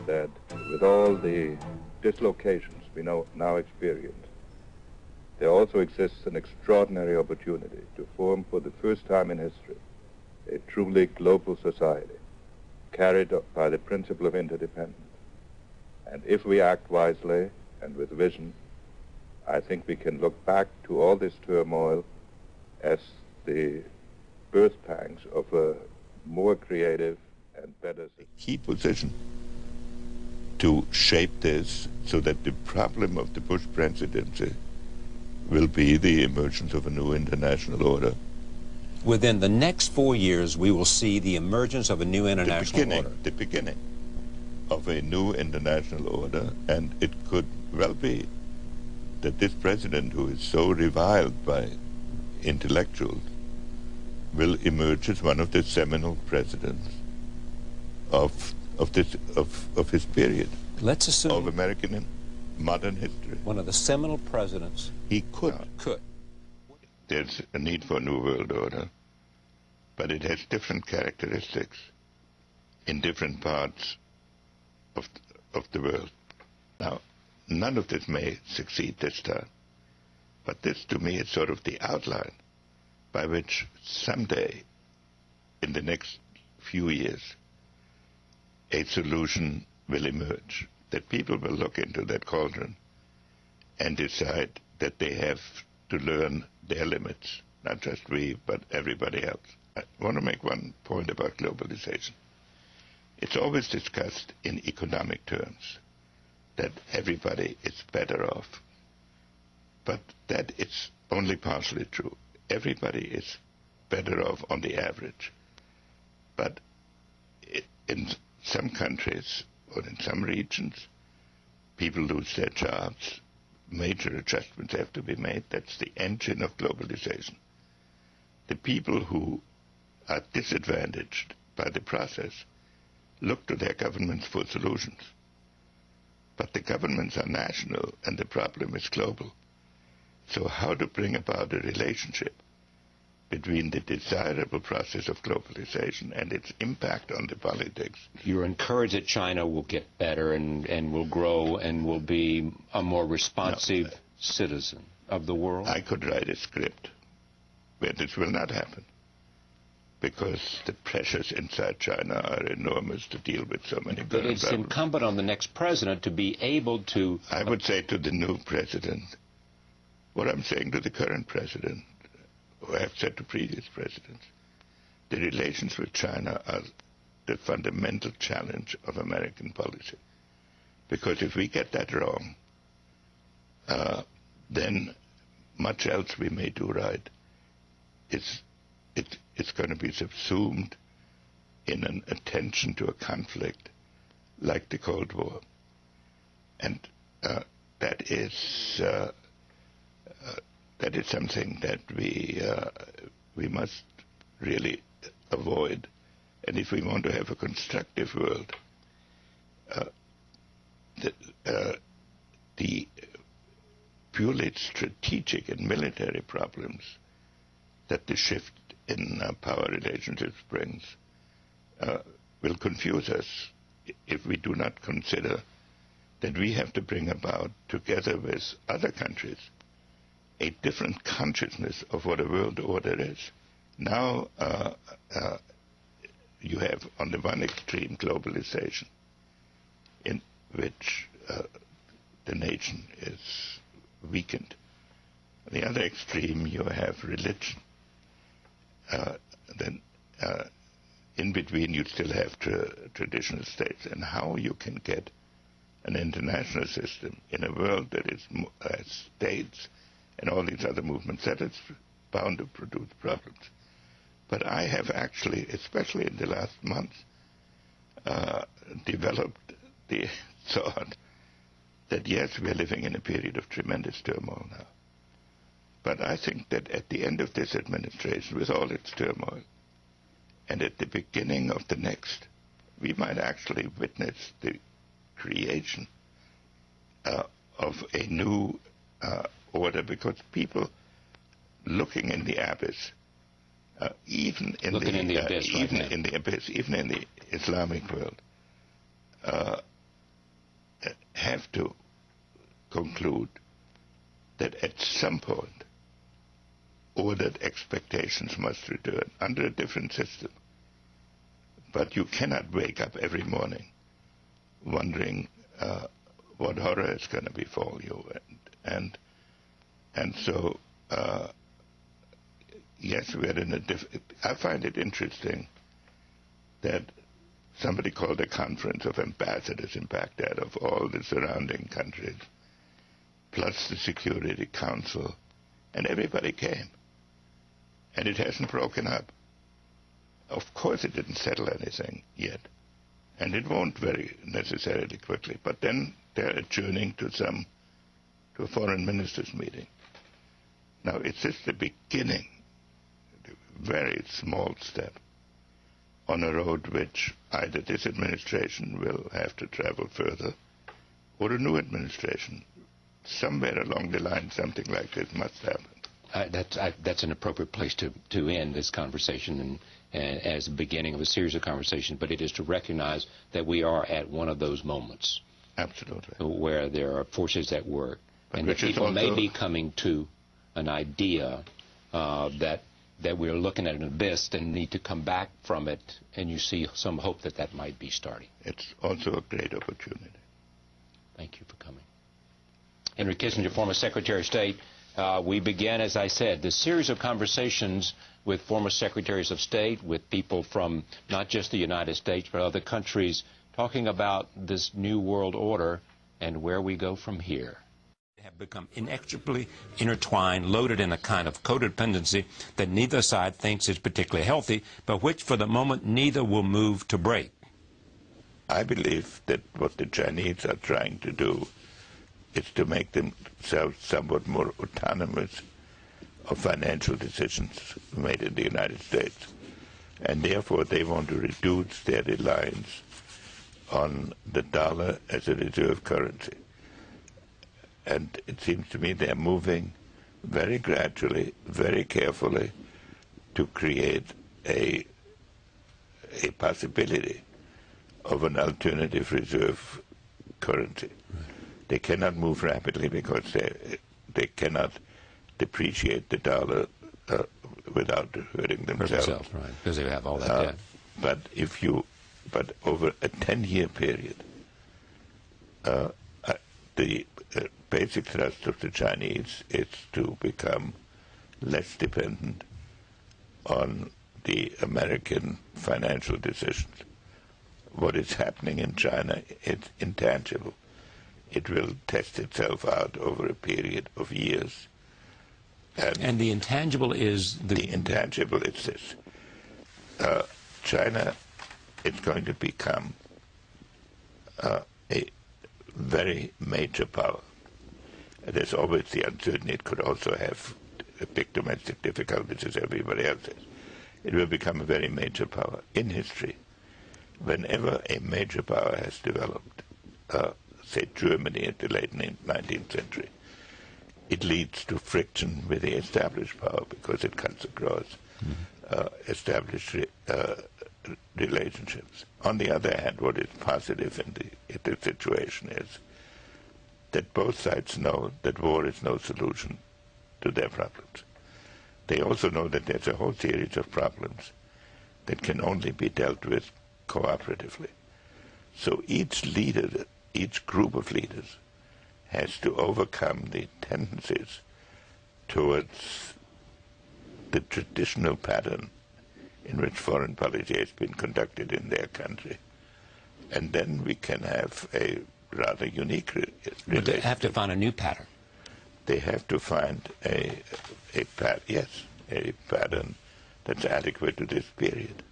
that with all the dislocations we now experience, there also exists an extraordinary opportunity to form for the first time in history a truly global society carried by the principle of interdependence. And if we act wisely and with vision, I think we can look back to all this turmoil as the birth pangs of a more creative and better system. Key position to shape this so that the problem of the Bush presidency will be the emergence of a new international order. Within the next 4 years, we will see the emergence of a new international order. The beginning of a new international order, and it could well be that this president, who is so reviled by intellectuals, will emerge as one of the seminal presidents of his period. Let's assume of American modern history. One of the seminal presidents. He could. There's a need for a new world order, but it has different characteristics in different parts of the world. Now, none of this may succeed this time, but this to me is sort of the outline by which someday, in the next few years, a solution will emerge, that people will look into that cauldron and decide that they have to learn their limits, not just we, but everybody else. I want to make one point about globalization. It's always discussed in economic terms, that everybody is better off. But that is only partially true. Everybody is better off on the average. But in some countries or in some regions, people lose their jobs. Major adjustments have to be made. That's the engine of globalization. The people who are disadvantaged by the process look to their governments for solutions. But the governments are national and the problem is global. So how to bring about a relationship between the desirable process of globalization and its impact on the politics? You're encouraged that China will get better and will grow and will be a more responsive citizen of the world? I could write a script where this will not happen, because the pressures inside China are enormous to deal with so many problems. It's incumbent on the next president to be able to... I would say to the new president what I'm saying to the current president, or I have said to previous presidents. The relations with China are the fundamental challenge of American policy. Because if we get that wrong, then much else we may do right. It's going to be subsumed in an attention to a conflict like the Cold War. And that is something that we must really avoid. And if we want to have a constructive world, the purely strategic and military problems that the shift in power relationships brings will confuse us if we do not consider that we have to bring about, together with other countries, a different consciousness of what a world order is. Now you have, on the one extreme, globalization, in which the nation is weakened. On the other extreme, you have religion. Then in between, you still have traditional states. And how you can get an international system in a world that is states and all these other movements, that is bound to produce problems. But I have actually, especially in the last months, developed the thought that yes, we are living in a period of tremendous turmoil now. But I think that at the end of this administration, with all its turmoil, and at the beginning of the next, we might actually witness the creation of a new order, because people looking in the abyss, even in the Islamic world, have to conclude that at some point ordered expectations must return under a different system. But you cannot wake up every morning wondering what horror is going to befall you. And so, yes, we're in a I find it interesting that somebody called a conference of ambassadors in Baghdad of all the surrounding countries, plus the Security Council, and everybody came. And it hasn't broken up. Of course it didn't settle anything yet, and it won't very necessarily quickly, but then they're adjourning to a foreign ministers meeting. Now, it's just the beginning, a very small step on a road which either this administration will have to travel further or a new administration. Somewhere along the line, something like this must happen. That's an appropriate place to end this conversation and as the beginning of a series of conversations, but it is to recognize that we are at one of those moments. Absolutely. Where there are forces at work, but and that people may be coming to an idea that we're looking at an abyss and need to come back from it, and you see some hope that might be starting. It's also a great opportunity. Thank you for coming. Henry Kissinger, former Secretary of State. We began, as I said, this series of conversations with former secretaries of state, with people from not just the United States, but other countries, talking about this new world order and where we go from here. Have become inextricably intertwined, loaded in a kind of codependency that neither side thinks is particularly healthy, but which for the moment neither will move to break. I believe that what the Chinese are trying to do is to make themselves somewhat more autonomous of financial decisions made in the United States. And therefore they want to reduce their reliance on the dollar as a reserve currency. And it seems to me they're moving very gradually, very carefully to create a possibility of an alternative reserve currency. Right. They cannot move rapidly because they cannot depreciate the dollar without hurting themselves. Right, because they have all that debt. But over a 10-year period, the basic thrust of the Chinese is to become less dependent on the American financial decisions. What is happening in China is intangible. It will test itself out over a period of years. And the intangible is? The intangible is this. China is going to become a very major power. There's always the uncertainty it could also have big domestic difficulties as everybody else has. It will become a very major power. In history, whenever a major power has developed, say Germany at the late 19th century, it leads to friction with the established power because it cuts across established relationships. On the other hand, what is positive in the situation is that both sides know that war is no solution to their problems. They also know that there's a whole series of problems that can only be dealt with cooperatively. So each leader, each group of leaders, has to overcome the tendencies towards the traditional pattern in which foreign policy has been conducted in their country. And then we can have a rather unique relationship. But they have to find a new pattern. They have to find a pattern that's adequate to this period.